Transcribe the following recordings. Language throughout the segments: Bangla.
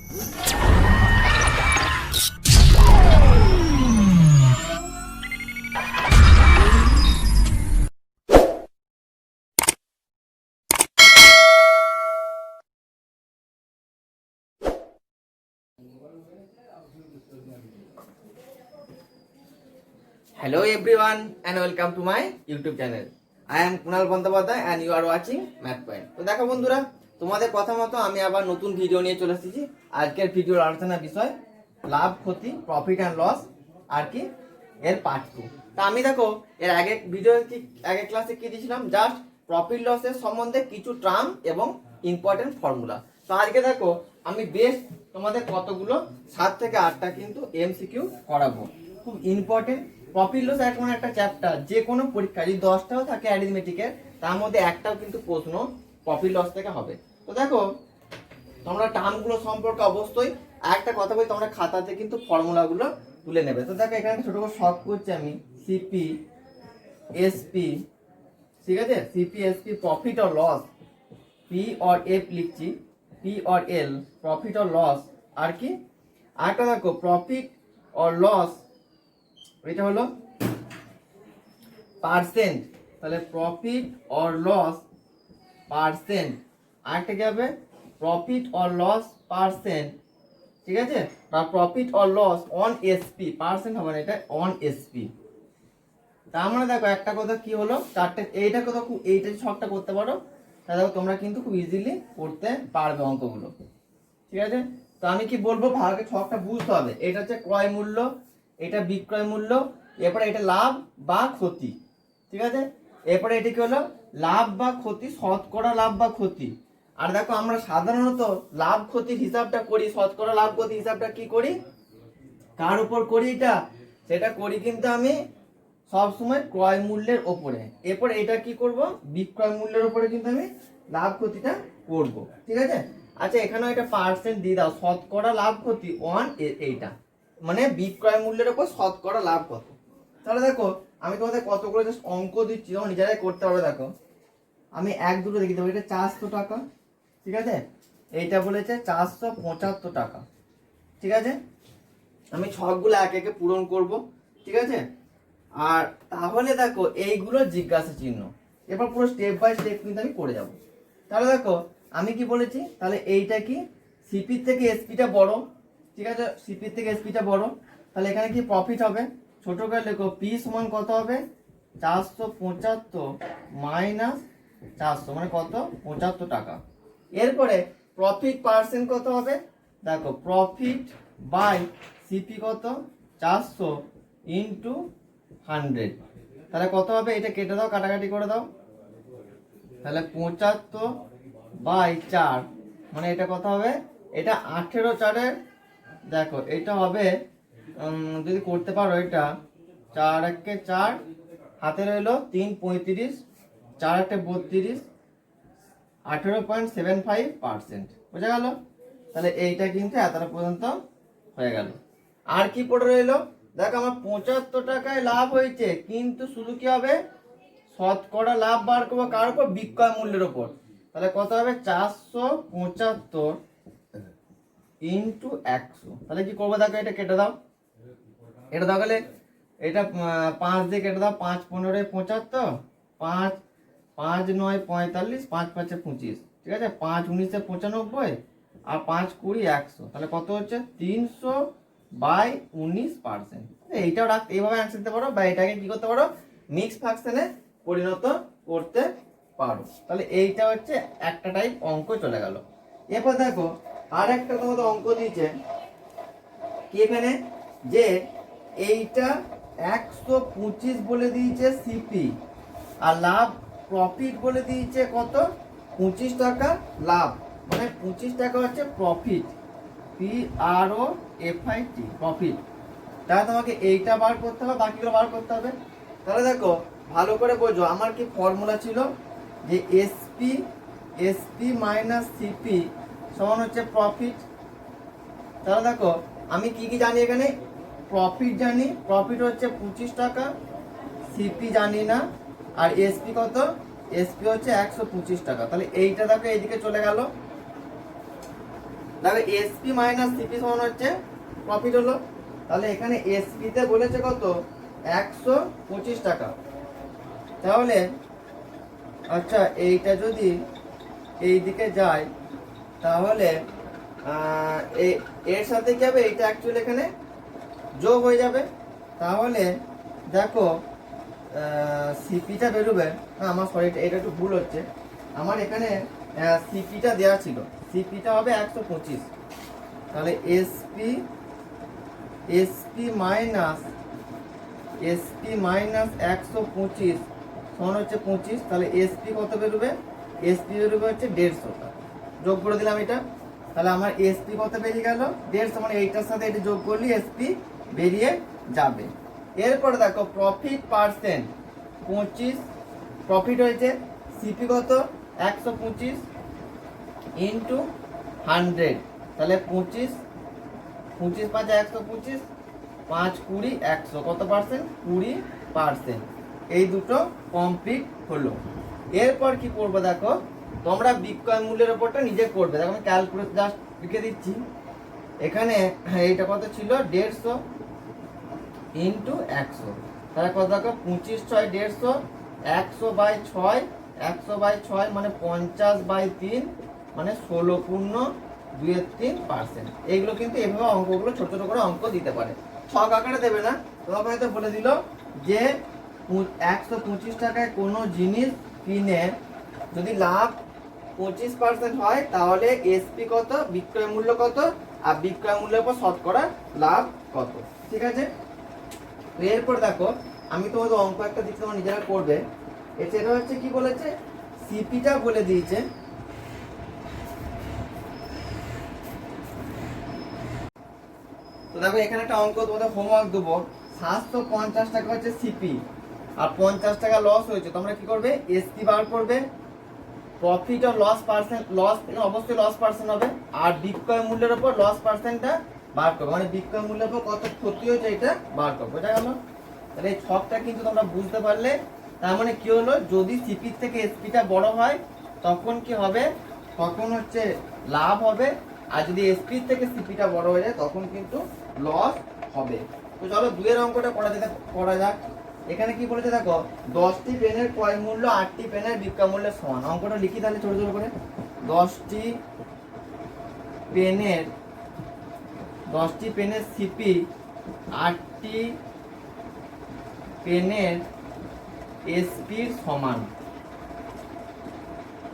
Hello everyone and welcome to my YouTube channel. I am Kunal Bandyopadhyay and you are watching Math Point. তো দেখো বন্ধুরা, তোমাদের কথা মতো আমি আবার নতুন ভিডিও নিয়ে চলে এসেছি। আজকের ভিডিওর আলোচনার বিষয় লাভ ক্ষতি, প্রফিট অ্যান্ড লস আর কি এর পার্ট 2। তা আমি দেখো এর আগে আগে ক্লাসে কি দিয়েছিলাম, জাস্ট প্রফিট লসের সম্বন্ধে কিছু টার্ম এবং ইম্পর্টেন্ট ফর্মুলা। তো আজকে দেখো আমি বেশ তোমাদের কতগুলো 7 থেকে 8টা কিন্তু এমসিকিউ করাবো, খুব ইম্পর্টেন্ট। প্রফিট লস এমন একটা চ্যাপ্টার, যে কোনো পরীক্ষা যদি 10টাও থাকে অ্যারিথমেটিকের, তার মধ্যে একটাও কিন্তু প্রশ্ন প্রফিট লস থেকে হবে। তো দেখো তোমরা টার্মগুলো সম্পর্কে অবশ্যই একটা কথা বলি, তোমরা খাতাতে কিন্তু ফর্মুলাগুলো তুলে নেবে। তো দেখো এখানে ছোট করে শর্ট করছি আমি, সিপি এসপি, ঠিক আছে, CP SP profit or loss, P or F লিখছি, P or L profit or loss. আর কি আরেকটা দেখো প্রফিট অর লস, এটা হলো পার্সেন্ট, তাহলে প্রফিট অর লস পার্সেন্ট। আরেকটা কি হবে, প্রফিট অর লস পার্সেন্ট, ঠিক আছে, বা profit or loss on SP, percent হবে না, এটা অন এসপি। তার মানে দেখো একটা কথা কি হলো, চারটে এইটা কথা খুব, এইটা ছকটা করতে পারো তাহলে তোমরা কিন্তু খুব ইজিলি করতে পারবে অঙ্কগুলো, ঠিক আছে। তো আমি কি বলবো, ভালো করে ছকটা বুঝতে হবে। এটা হচ্ছে ক্রয় মূল্য, এটা বিক্রয় মূল্য, এরপরে এটা লাভ বা ক্ষতি, ঠিক আছে। এরপরে এটা কি হলো, লাভ বা ক্ষতি, শতকরা লাভ বা ক্ষতি। আর দেখো আমরা সাধারণত লাভ ক্ষতির হিসাবটা করি, শতকরা লাভ ক্ষতি হিসাবটা কি করি, কার উপর করি, এটা সেটা করি কিন্তু আমি সব সময় ক্রয় মূল্যের ওপরে। এরপর এটা কি করব, বিক্রয় মূল্যের উপরে কিন্তু আমি লাভ ক্ষতিটা করব, ঠিক আছে। আচ্ছা এখানেও এটা পার্সেন্ট দিয়ে দাও, শতকরা লাভ ক্ষতি ওয়ান, এইটা মানে বিক্রয় মূল্যের উপর শতকরা লাভ কত। তাহলে দেখো আমি তোমাদের কতগুলো জাস্ট অঙ্ক দিচ্ছি, তখন নিজেরাই করতে পারবে। দেখো আমি এক দুটো দেখি দেবো, এটা 400 টাকা, ঠিক আছে, এইটা বলেছে 475 টাকা, ঠিক আছে। আমি ছকগুলো এক একে পূরণ করব, ঠিক আছে। আর তাহলে দেখো এইগুলো জিজ্ঞাসা চিহ্ন, এবার পুরো স্টেপ বাই স্টেপ কিন্তু আমি করে যাব। তাহলে দেখো আমি কি বলেছি, তাহলে এইটা কি সিপি থেকে এসপিটা বড়, ঠিক আছে, সিপি থেকে এসপিটা বড়, তাহলে এখানে কি প্রফিট হবে, ছোট করে লেখো পি সমান কত হবে, 475 মাইনাস 400 মানে কত, 75 টাকা। এরপরে প্রফিট পার্সেন্ট কত হবে, দেখো প্রফিট বাই সিপি কত, 400 ইন্টু 100, তাহলে কত হবে, এটা কেটে দাও, কাটাকাটি করে দাও, তাহলে 75 বাই 4 মানে এটা কত হবে, এটা 18 4-এর, দেখো এটা হবে যদি করতে পারো, এটা 4 একে 4, হাতে রইলো 3 35, 4 একটা 32, 18.75%, বোঝা গেল। তাহলে এইটা কিন্তু এতটা পর্যন্ত হয়ে গেল। আর কি পড়ে রইলো, দেখো আমার 75 টাকায় লাভ হয়েছে, কিন্তু শুধু কি হবে, শতকরা লাভ বার করবো কার উপর, বিক্রয় মূল্যের উপর। তাহলে কত হবে, 475 ইন্টু 100, তাহলে কি করবো, দেখো এটা কেটে দাও, এটা দাও, গেলে এটা 5 দিয়ে কেটে দাও, 5 15 75, 5 5 9 45, 5 5 25, ঠিক আছে, 5 19 95 আর 5 20 100, তাহলে কত হচ্ছে 300 বাই 19%। এইটাও রাখতে এইভাবে অ্যান্সার দিতে পারো, বা এটাকে কি করতে পারো, মিক্স ফ্র্যাকশনে পরিণত করতে পারো। তাহলে এইটা হচ্ছে একটা টাইপ অঙ্ক চলে গেল। এরপর দেখো আর একটা তোমাদের অঙ্ক দিয়েছে কি এখানে, যে এইটা 125 বলে দিয়েছে সিপি, আর লাভ প্রফিট বলে দিয়েছে কত, 25 টাকা লাভ, মানে 25 টাকা হচ্ছে profit, P R O F I T profit. তাহলে তোমাকে এইটা বার করতে হবে, বাকিগুলো বার করতে হবে। তাহলে দেখো ভালো করে বোঝো, আমার কি ফর্মুলা ছিল, যে এসপি এসপি মাইনাস সিপি সমান হচ্ছে প্রফিট। তাহলে দেখো আমি কি কি জানি, এখানে প্রফিট জানি, প্রফিট হচ্ছে 25 টাকা, সিপি জানি না, আর এসপি কত, এসপি হচ্ছে 125 টাকা। তাহলে এইটা দেখো এইদিকে চলে গেল, দেখো এসপি মাইনাস সিপি সমান হচ্ছে প্রফিট হলো। তাহলে এখানে এসপি তে বলেছে কত, 125 টাকা। তাহলে আচ্ছা এইটা যদি এই দিকে যায় তাহলে এর সাথে কি হবে, এইটা অ্যাকচুয়ালি এখানে যোগ হয়ে যাবে। তাহলে দেখো সিপিটা বেরোবে, আমার সরি এটা একটু ভুল হচ্ছে, আমার এখানে সিপিটা দেওয়া ছিল, সিপিটা হবে 125। তাহলে এসপি মাইনাস 125 সমান হচ্ছে 25। তাহলে এসপি কত বেরোবে, এসপি বেরোবে হচ্ছে 150। যোগ করে দিলাম এটা, তাহলে আমার এসপি কত বেরিয়ে গেল 150, মানে এইটার সাথে এটা যোগ করলে এসপি বেরিয়ে যাবে। এরপরে দেখো প্রফিট পার্সেন্ট 25, প্রফিট হয়েছে, সিপি কত 125 ইন্টু 100, তাহলে 25 5 125, 5 20 100, কত পার্সেন্ট, 20%। এই দুটো কমপ্লিট হলো। এরপর কি করবো দেখো, তোমরা বিক্রয় মূল্যের উপরটা নিজে করবে। দেখো আমি ক্যালকুলেট জাস্ট লিখে দিচ্ছি। এখানে এইটা কত ছিল 150 ইন্টু 100, তাহলে কত দেখো 25 6 150, 100/6, 100/6 মানে 50/3, মানে 16.23%। এইগুলো কিন্তু এভাবে অঙ্কগুলো ছোট ছোট করে অঙ্ক দিতে পারে, ছক আকারে দেবে না। তোমাকে হয়তো বলে দিল যে 125 টাকায় কোনো জিনিস কিনে যদি লাভ 25% হয় তাহলে এসপি কত, বিক্রয় মূল্য কত, আর বিক্রয় মূল্যের উপর শতকরা লাভ কত। ঠিক আছে, এরপর দেখো আমি তোমাদের অঙ্ক একটা দিচ্ছি, তোমরা নিজেরা করবে। এটা হচ্ছে কি বলেছে, সিপিটা বলে দিয়েছে। তো দেখো এখানে একটা অঙ্ক তোমাদের হোমওয়ার্ক দেবো, 750 টাকা হচ্ছে সিপি আর 50 টাকা লস হয়েছে। তোমরা কি করবে, এসপি বার করবে, প্রফিট আর লস পার্সেন্ট, লস অবশ্যই লস পার্সেন্ট হবে, আর বিক্রয় মূল্যের উপর লস পার্সেন্টটা বার করবে, মানে বিক্রয় মূল্যের উপর কত ক্ষতি হয়েছে এটা বার করবে। বোঝা গেল? তাহলে এই ছকটা কিন্তু তোমরা বুঝতে পারলে। তার মানে কি হলো, যদি সিপির থেকে এসপিটা বড় হয় তখন কি হবে, তখন হচ্ছে লাভ হবে, আর যদি এসপির থেকে সিপিটা বড় হয়ে যায় তখন কিন্তু লস হবে। তো চলো দুয়ের অঙ্কটা করা যাক। এখানে কি বলেছে দেখো, 10টি পেনের ক্রয় মূল্য 8টি পেনের বিক্রয় মূল্যের সমান। অঙ্কটা লিখি তাহলে ছোট ছোট করে। 10টি পেনের সিপি 8টি পেনের এসপির সমান।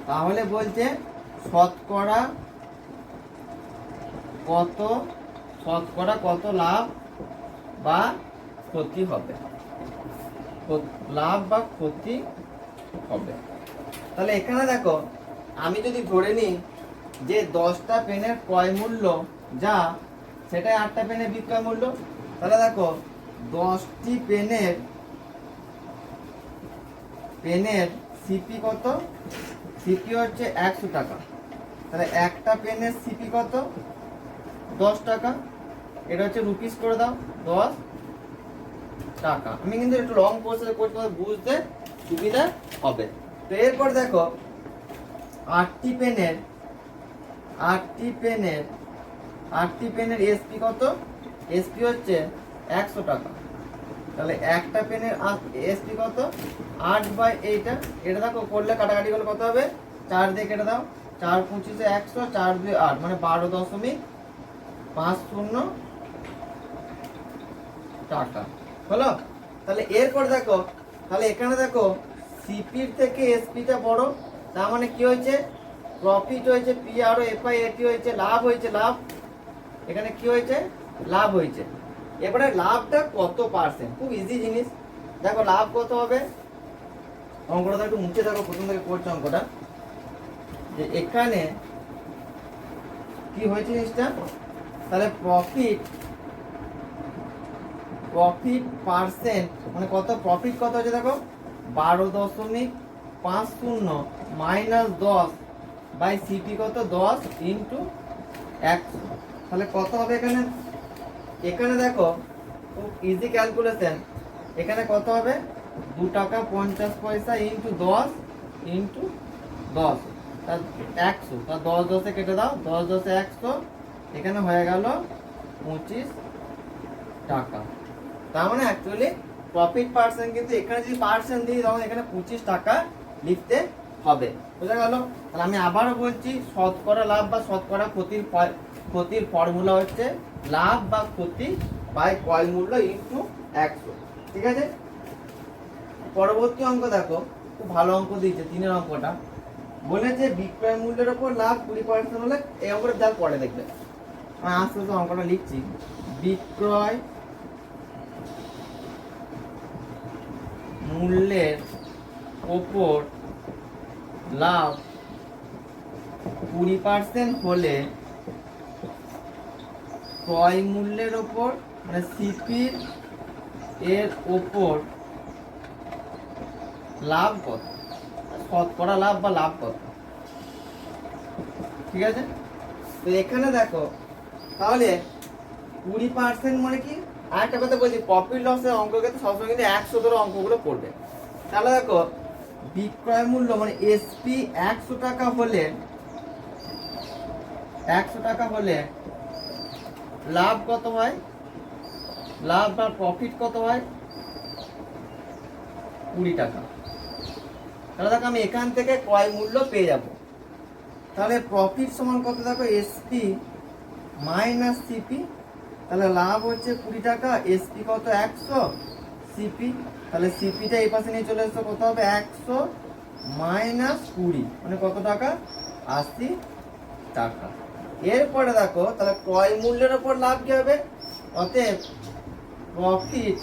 তাহলে বলছে শতকরা কত লাভ বা ক্ষতি হবে, লাভ বা ক্ষতি হবে। তাহলে এখানে দেখো আমি যদি ধরে নিই যে 10টা পেনের ক্রয় মূল্য যা, সেটাই 8টা পেনের বিক্রয় মূল্য। তাহলে দেখো 10টি পেনের সিপি কত, সিপি হচ্ছে 100 টাকা। তাহলে একটা পেনের সিপি কত, 10 টাকা। এটা হচ্ছে রুপিস করে দাও, 10 টাকা। আমি কিন্তু একটু লং প্রসেস করতে বুঝতে সুবিধা হবে। তো এরপর দেখো 8টি পেনের এসপি কত, এসপি হচ্ছে 100 টাকা। তাহলে একটা পেনের এসপি কত, 8/8। এটা দেখো করলে কাটাকাটি করলে কত হবে, 4 দিয়ে কেটে দাও, 4 25 100, 4 2 8, মানে 12.50 টাকা হলো। তাহলে এরপর দেখো, তাহলে এখানে দেখো সিপির থেকে এসপিটা বড়, তার মানে কি হয়েছে, প্রফিট হয়েছে, P R O F I T হয়েছে, লাভ হয়েছে, লাভ এখানে কি হয়েছে, লাভ হয়েছে। এবারে লাভটা কত পার্সেন্ট, খুব ইজি জিনিস। দেখো লাভ কত হবে, অঙ্কটা একটু মুছে দেখো, প্রথম থেকে করছে অঙ্কটা, যে এখানে কি হয়েছে জিনিসটা। তাহলে প্রফিট পার্সেন্ট মানে কত, প্রফিট কত হচ্ছে দেখো 12.50 মাইনাস 10 বাই সিপি কত 10 ইন্টু 100। তাহলে কত হবে এখানে, এখানে দেখো খুব ইজি ক্যালকুলেশন। এখানে কত হবে 2 টাকা 50 পয়সা ইন্টু 10 ইন্টু 10, তা 100, তা 10 10 কেটে দাও, 10 10 100, এখানে হয়ে গেল 25 টাকা। তার মানে অ্যাকচুয়ালি প্রফিট পার্সেন্ট কিন্তু এখানে যদি পার্সেন্ট দিই তখন এখানে 25 টাকা লিখতে হবে। বুঝা গেল? তাহলে আমি আবারও বলছি, শতকরা লাভ বা শতকরা ক্ষতির ফর্মুলা হচ্ছে লাভ বা ক্ষতি বাই ক্রয় মূল্য ইনটু 100। ঠিক আছে? পরবর্তী অঙ্ক দেখো, খুব ভালো অঙ্ক দিয়েছে 3 অঙ্কটা। বলেছে বিক্রয় মূল্যের উপর লাভ 20% হলে, এই অঙ্কটা যা পরে দেখবে। আমি আস্তে আস্তে অঙ্কটা লিখছি। বিক্রয় মূল্যের ওপর লাভ 20% হলে ক্রয় মূল্যের ওপর মানে সিপি এর ওপর লাভ কত, শতকরা লাভ বা লাভ কত। ঠিক আছে? তো এখানে দেখো, তাহলে 20% মানে কি, আরেকটা কথা বলছি, প্রফিট লসের অঙ্ক কিন্তু সবসময় কিন্তু 100 ধরে অঙ্কগুলো পড়বে। তাহলে দেখো, বিক্রয় মূল্য মানে এসপি 100 টাকা হলে, 100 টাকা হলে লাভ কত হয়, লাভ বা প্রফিট কত হয়, 20 টাকা। তাহলে দেখো আমি এখান থেকে ক্রয় মূল্য পেয়ে যাব। তাহলে প্রফিট সমান কত, দেখো এসপি মাইনাস সিপি। তাহলে লাভ হচ্ছে 20 টাকা, এসপি কত 100, সিপি, তাহলে সিপিটা এই পাশে নিয়ে চলে এসছো, কত হবে 100 মাইনাস 20 মানে কত টাকা, 80 টাকা। এরপরে দেখো, তাহলে ক্রয় মূল্যের উপর লাভ কি হবে, অতএব প্রফিট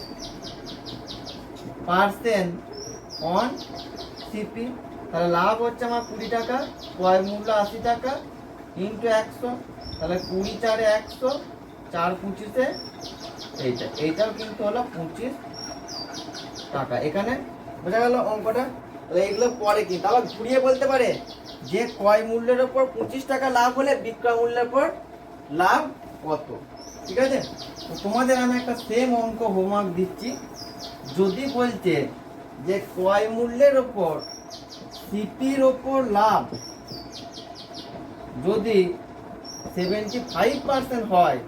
পার্সেন্ট অন সিপি। তাহলে লাভ হচ্ছে আমার 20 টাকা, ক্রয় মূল্য 80 টাকা ইন্টু 100, তাহলে 20 4 100, 4 25 এইটাও কিন্তু হলো 25 টাকা। এখানে বোঝা গেল অঙ্কটা? তাহলে এগুলো পরে কিন্তু আবার ঘুরিয়ে বলতে পারে যে ক্রয় মূল্যের উপর 25 টাকা লাভ হলে বিক্রয় মূল্যের উপর লাভ কত। ঠিক আছে? তো তোমাদের আমি একটা সেম অঙ্ক হোমওয়ার্ক দিচ্ছি। যদি বলছে যে ক্রয় মূল্যের উপর সিপির ওপর লাভ যদি 75% হয়,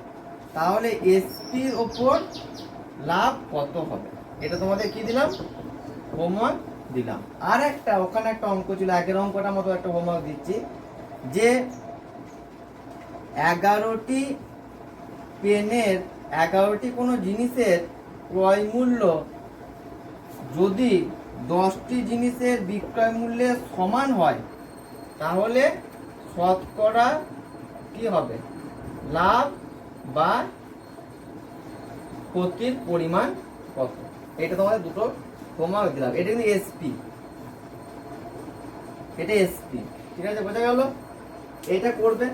তাহলে এসপির ওপর লাভ কত হবে। এটা তোমাদের কি দিলাম, হোমওয়ার্ক দিলাম। আর একটা ওখানে একটা অঙ্ক ছিল, আগের অঙ্কটার মতো একটা হোমওয়ার্ক দিচ্ছি, যে 11টি পেনের 11টি কোনো জিনিসের ক্রয় মূল্য যদি 10টি জিনিসের বিক্রয় মূল্যের সমান হয়, তাহলে শতকরা কি হবে, লাভ বা ক্ষতির পরিমাণ কত। এটা তোমাদের দুটো হোমওয়ার্ক দিলাম। এটা কিন্তু এসপি, এটা এসপি। ঠিক আছে? বোঝা গেল? এটা করবে।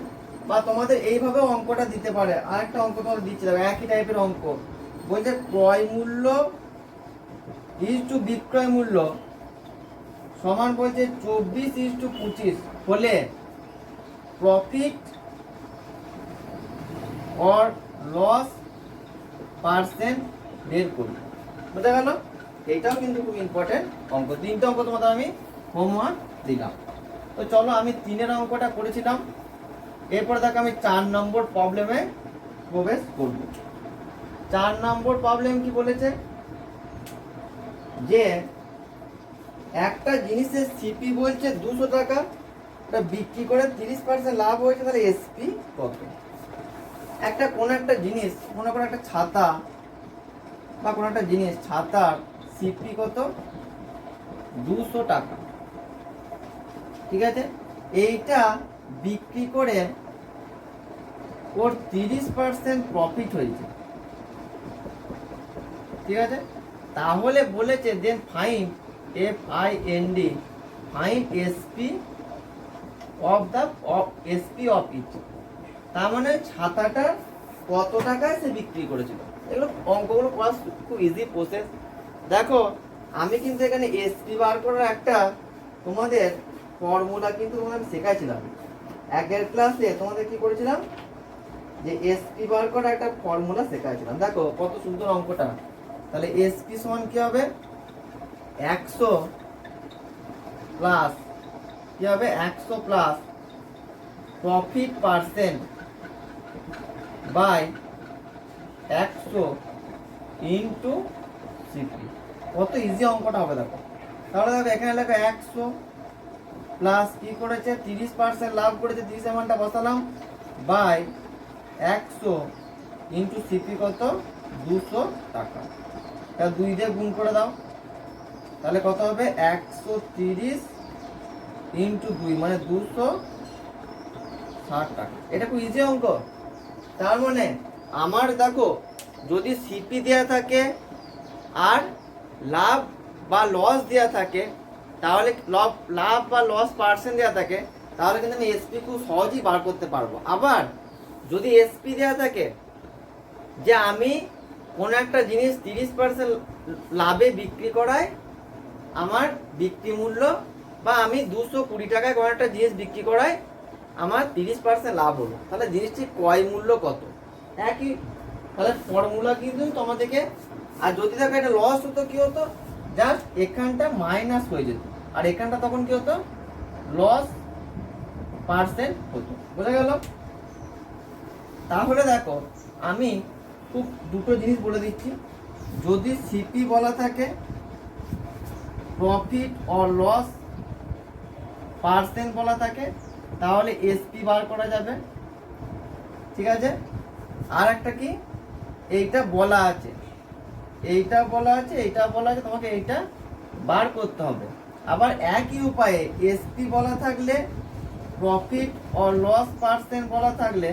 বা তোমাদের এইভাবেও অঙ্কটা দিতে পারে। আরেকটা অঙ্ক তোমাদের দিচ্ছিলাম, একই টাইপের অঙ্ক। বলছে ক্রয় মূল্য ইজ টু বিক্রয় মূল্য সমান, বলছে 24:25 হলে প্রফিট অর লস পার্সেন্ট বের করি। বোঝা গেল? এইটাও কিন্তু খুব ইম্পর্টেন্ট অঙ্ক। 3টে অঙ্ক তোমাদের আমি হোমওয়ার্ক দিলাম। তো চলো, আমি 3-এর অঙ্কটা করেছিলাম। এরপরে দেখো আমি 4 নম্বর প্রবলেমে প্রবেশ করব। 4 নম্বর প্রবলেম কি বলেছে, যে একটা জিনিসের সিপি বলছে 200 টাকা, এটা বিক্রি করে 30% লাভ হয়েছে, তাহলে এসপি কত। একটা কোন একটা জিনিস, মনে করো একটা ছাতা বা কোন একটা জিনিস, ছাতার সিপি কত, 200 টাকা। ঠিক আছে? এইটা বিক্রি করে ওর 30% প্রফিট হয়েছে। ঠিক আছে? তাহলে বলেছে then find FIND find SP of the SP of it. তার মানে ছাতাটা কত টাকায় সে বিক্রি করেছিল। এগুলো অঙ্কগুলো করা খুব ইজি প্রসেস। দেখো, আমি কিন্তু এখানে এসপি বার করার একটা তোমাদের ফর্মুলা কিন্তু তোমাদের শেখাইছিলাম। আগের ক্লাসে তোমাদের কি করেছিলাম, যে এসপি বার করার একটা ফর্মুলা শেখাইছিলাম। দেখো কত সুন্দর অঙ্কটা। তাহলে এসপি সমান কি হবে, 100 প্লাস কি হবে, 100 plus profit percent by 100 into CP. কত ইজি অঙ্কটা হবে দেখো। তাহলে দেখো এখানে লেখো 100 প্লাস কি করেছে 30% লাভ করেছে, 30 অ্যামাউন্টটা বসালাম, বাই 100 ইন্টু সিপি কত 200 টাকা। তাহলে 2 দিয়ে গুণ করে দাও, তাহলে কত হবে 130 ইন্টু 2 মানে 260 টাকা। এটা খুব ইজি অঙ্ক। তার মানে আমার দেখো যদি সিপি দেওয়া থাকে আর লাভ বা লস দেওয়া থাকে, তাহলে লাভ বা লস পার্সেন্ট দেওয়া থাকে, তাহলে কিন্তু আমি এসপি খুব সহজেই বার করতে পারবো। আবার যদি এসপি দেওয়া থাকে যে আমি কোনো একটা জিনিস 30% লাভে বিক্রি করায় আমার বিক্রি মূল্য, বা আমি 220 টাকায় কোনো একটা জিনিস বিক্রি করায় আমার 30% লাভ হলো, তাহলে জিনিসটি ক্রয় মূল্য কত, একই। তাহলে ফর্মুলা কিন্তু তোমাদেরকে, আর যদি দেখো এটা লস হতো কি হতো, জাস্ট এখানটা মাইনাস হয়ে যেত, আর এখানটা তখন কি হতো লস পার্সেন্ট হতো। বোঝা গেল? তাহলে দেখো আমি খুব দুটো জিনিস বলে দিচ্ছি। যদি সিপি বলা থাকে প্রফিট অর লস পার্সেন্ট বলা থাকে, তাহলে এসপি বার করা যাবে, ঠিক আছে। আর একটা কি, এইটা বলা আছে, এইটা বলা আছে, এইটা বলা আছে, তোমাকে এইটা বার করতে হবে। আবার একই উপায়ে এসপি বলা থাকলে, প্রফিট অর লস পার্সেন্ট বলা থাকলে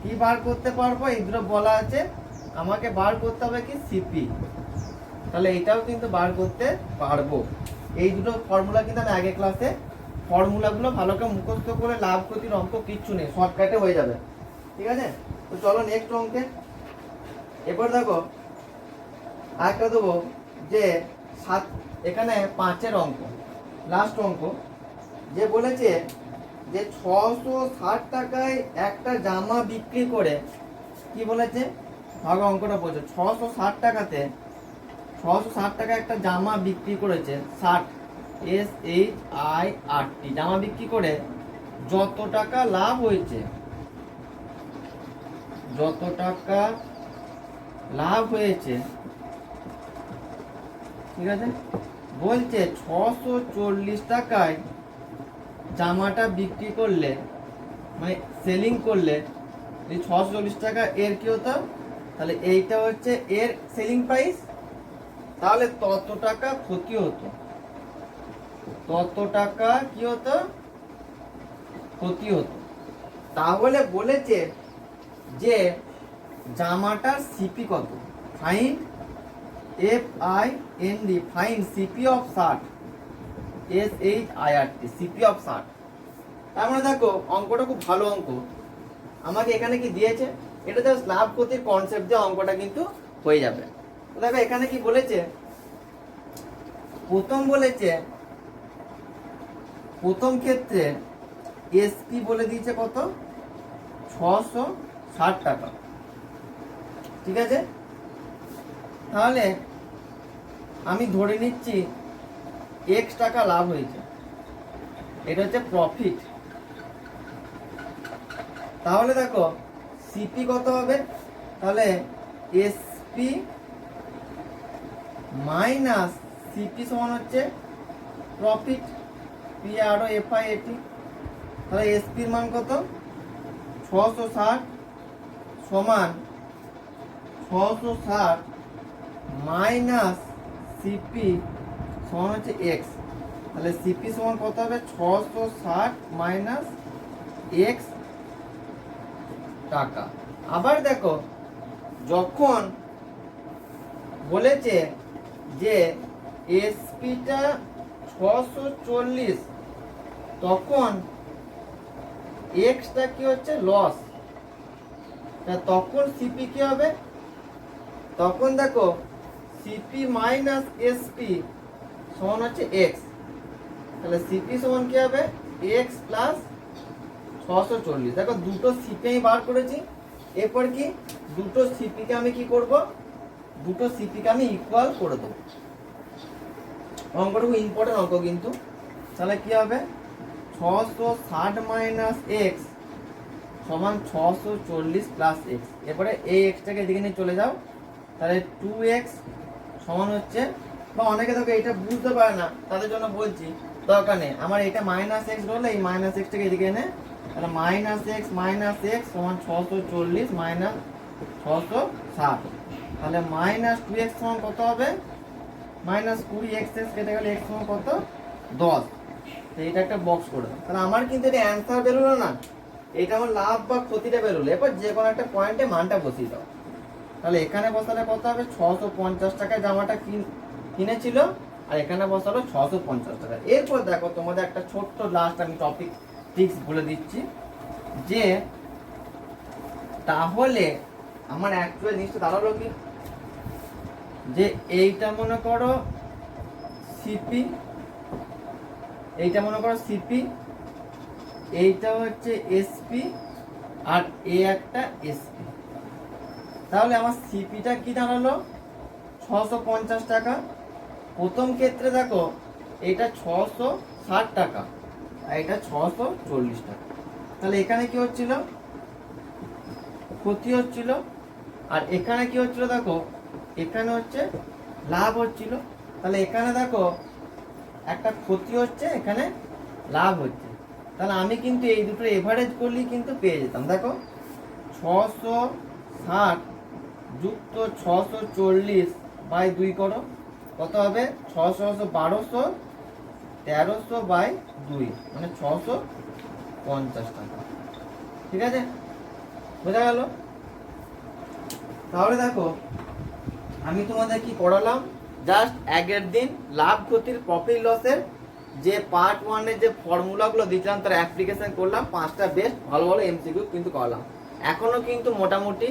কি বার করতে পারবো, এই দুটো বলা আছে, আমাকে বার করতে হবে কি সিপি, তাহলে এটাও কিন্তু বার করতে পারবো। এই দুটো ফর্মুলা কিন্তু আমি আগে ক্লাসে ফর্মুলাগুলো ভালো করে মুখস্থ করে, লাভ ক্ষতির অঙ্ক কিচ্ছু নেই, শর্টকাটে হয়ে যাবে, ঠিক আছে। তো চলো নেক্সট অঙ্কে। এরপর দেখো আরেকটা দেবো যে এখানে 5-এর অঙ্ক, লাস্ট অঙ্ক, যে বলেছে যে 660 টাকায় একটা জামা বিক্রি করে, কি বলেছে ভালো অঙ্কটা বলছে, 660 টাকাতে 660 টাকা একটা জামা বিক্রি করেছে, 60 SHIRT জামা বিক্রি করে যত টাকা লাভ হয়েছে, যত টাকা লাভ হয়েছে, ঠিক আছে, বলছে 640 টাকায় জামাটা বিক্রি করলে, মানে সেলিং করলে, এই 640 টাকা এর কি হতো, তাহলে এইটা হচ্ছে এর সেলিং প্রাইস, তাহলে তত টাকা ক্ষতি হতো, তত টাকা কি হতো ক্ষতি হতো। তাহলে বলেছে যে জামাটার সিপি কত, find FIND find CP of 60 SHIRT CP of 60। তার মানে দেখো অঙ্কটা খুব ভালো অঙ্ক, আমাকে এখানে কি দিয়েছে, এটা জাস্ট লাভ ক্ষতির কনসেপ্ট দিয়ে অঙ্কটা কিন্তু হয়ে যাবে। তো দেখো এখানে কি বলেছে, প্রথম বলেছে, প্রথম ক্ষেত্রে এসপি বলে দিয়েছে কত 660 টাকা, ঠিক আছে। তাহলে আমি ধরে নিচ্ছি x টাকা লাভ হয়েছে, এটা হচ্ছে প্রফিট। তাহলে দেখো সিপি কত হবে, তাহলে এসপি মাইনাস সিপি সমান হচ্ছে প্রফিট, PROFIT। তাহলে এসপির মান কত 660 সমান 660 মাইনাস সিপি সমান হচ্ছে এক্স, তাহলে সিপি সমান কত হবে 660 মাইনাস এক্স টাকা। আবার দেখো যখন বলেছে যে এসপিটা 640, তখন এক্সটা কি হচ্ছে লস, তখন সিপি কি হবে, তখন দেখো সিপি মাইনাস এসপি সমান হচ্ছে এক্স, তাহলে সিপি সমান কি হবে এক্স প্লাস 640। দেখো দুটো সিপি আমি বার করেছি, এরপর কি দুটো সিপিকে আমি কি করব, দুটো সিপিকে আমি ইকুয়াল করে দেবো। অঙ্কটা খুব ইম্পর্টেন্ট অঙ্ক কিন্তু। তাহলে কি হবে 660 মাইনাস এক্স সমান 640 প্লাস এক্স। এরপরে এই এক্সটাকে এদিকে নিয়ে চলে যাও, তাহলে 2x সমান হচ্ছে, বা অনেকে দেখো এটা বুঝতে পারে না, তাদের জন্য বলছি, দরকার নেই আমার এটা মাইনাস এক্স রইলে এই মাইনাস এক্সটাকে এদিকে এনে, তাহলে মাইনাস এক্স সমান 640 মাইনাস 660, তাহলে মাইনাস 2x সমান কত হবে, মাইনাস 20x কেটে গেলে x সমান কত 10। তো এটা একটা বক্স করে দাও। তাহলে আমার কিন্তু এটা অ্যান্সার বেরোলো না, এটা আমার লাভ বা ক্ষতিটা বেরোলো। এরপর যে কোনো একটা পয়েন্টে মানটা বসিয়ে দাও। তাহলে এখানে বসালে কত হবে, 650 টাকায় জামাটা কিনেছিল, আর এখানে বসালো 650 টাকা। এরপর দেখো তোমাদের একটা ছোট্ট লাস্ট আমি টপিক টিক্স বলে দিচ্ছি, যে তাহলে আমার অ্যাকচুয়াল জিনিসটা দাঁড়ালো কি, যে এইটা মনে করো সিপি, এইটা মনে করো সিপি, এইটা হচ্ছে এসপি, আর এ একটা এসপি। তাহলে আমার সিপিটা কি দাঁড়ালো 650 টাকা। প্রথম ক্ষেত্রে দেখো এটা 660 টাকা আর এটা 640 টাকা। তাহলে এখানে কি হচ্ছিল, ক্ষতি হচ্ছিল, আর এখানে কি হচ্ছিল দেখো, এখানে হচ্ছে লাভ হচ্ছিল। তাহলে এখানে দেখো একটা ক্ষতি হচ্ছে, এখানে লাভ হচ্ছে। তাহলে আমি কিন্তু এই দুটো এভারেজ করলেই কিন্তু পেয়ে যেতাম। দেখো 660 যুক্ত 640 বাই 2 করো, কত হবে 600 1200 1300 বাই 2 মানে 650 টাকা। ঠিক আছে, বোঝা গেল? তাহলে দেখো আমি তোমাদের কি পড়ালাম, জাস্ট আগের দিন লাভ ক্ষতির প্রফিট লসের যে পার্ট 1 এর যে ফর্মুলাগুলো দিয়েছিলাম তার অ্যাপ্লিকেশন করলাম, 5টা বেস্ট ভালো ভালো এমসিকিউ কিন্তু করলাম। এখনো কিন্তু মোটামুটি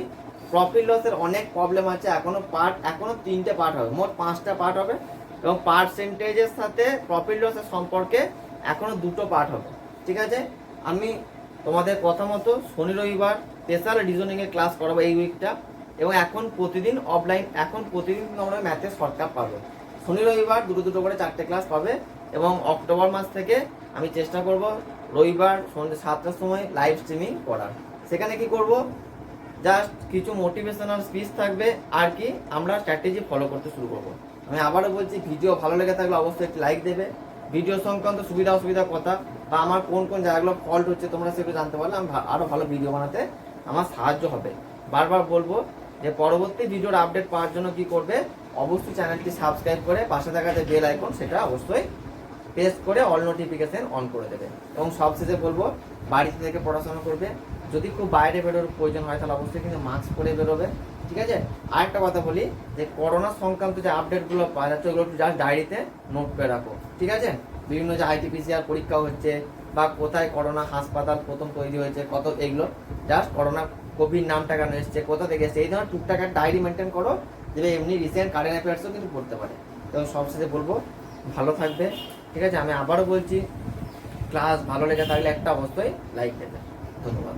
প্রফিট লসের অনেক প্রবলেম আছে, এখনো 3টে পার্ট হবে, মোট 5টা পার্ট হবে, এবং পার্সেন্টেজের সাথে প্রফিট লসের সম্পর্কে এখনো 2টো পার্ট হবে। ঠিক আছে, আমি তোমাদের কথা মতো শনি রবিবার স্পেশাল রিজনিংয়ের ক্লাস করাবো এই উইকটা, এবং এখন প্রতিদিন অফলাইন, এখন প্রতিদিন তোমরা ম্যাথের শর্টকাট পাবে। শনি রবিবার দুটো করে 4টে ক্লাস পাবে, এবং অক্টোবর মাস থেকে আমি চেষ্টা করব রবিবার সন্ধ্যে 7টার সময় লাইভ স্ট্রিমিং করার। সেখানে কি করব, জাস্ট কিছু মোটিভেশনাল স্পিচ থাকবে, আর কি আমরা স্ট্র্যাটেজি ফলো করতে শুরু করব। আমি আবারও বলছি, ভিডিও ভালো লেগে থাকলে অবশ্যই একটি লাইক দেবে। ভিডিও সংক্রান্ত সুবিধা অসুবিধার কথা বা আমার কোন কোন জায়গাগুলো ফল্ট হচ্ছে তোমরা সেগুলো জানতে পারলে আমি আরও ভালো ভিডিও বানাতে আমার সাহায্য হবে। বারবার বলবো যে পরবর্তী ভিডিওর আপডেট পাওয়ার জন্য কি করবে, অবশ্যই চ্যানেলটি সাবস্ক্রাইব করে পাশে থাকা যে বেল আইকন সেটা অবশ্যই প্রেস করে অল নোটিফিকেশন অন করে দেবে। এবং সবশেষে বলবো, বাড়িতে থেকে পড়াশোনা করবে, যদি খুব বাইরে বেরোর প্রয়োজন হয় তাহলে অবশ্যই কিন্তু মাস্ক পরে বেরোবে। ঠিক আছে, আরেকটা কথা বলি, যে করোনা সংক্রান্ত যে আপডেটগুলো পাওয়া যাচ্ছে ওগুলো একটু জাস্ট ডায়েরিতে নোট করে রাখো। ঠিক আছে, বিভিন্ন যে আইটিপিসিআর পরীক্ষা হচ্ছে, বা কোথায় করোনা হাসপাতাল প্রথম তৈরি হয়েছে, কত, এগুলো জাস্ট করোনা কোভিড নামটা কেন এসছে, কোথা থেকে এসছে, এই ধরনের টুকটাক ডায়েরি মেনটেন করো, যে এমনি রিসেন্ট কারেন্ট অ্যাফেয়ার্সও কিন্তু পড়তে পারে। এবং সবশেষে বলবো, ভালো থাকবে। ঠিক আছে, আমি আবারও বলছি, ক্লাস ভালো লেগে থাকলে একটা অবশ্যই লাইক দেবে। ধন্যবাদ।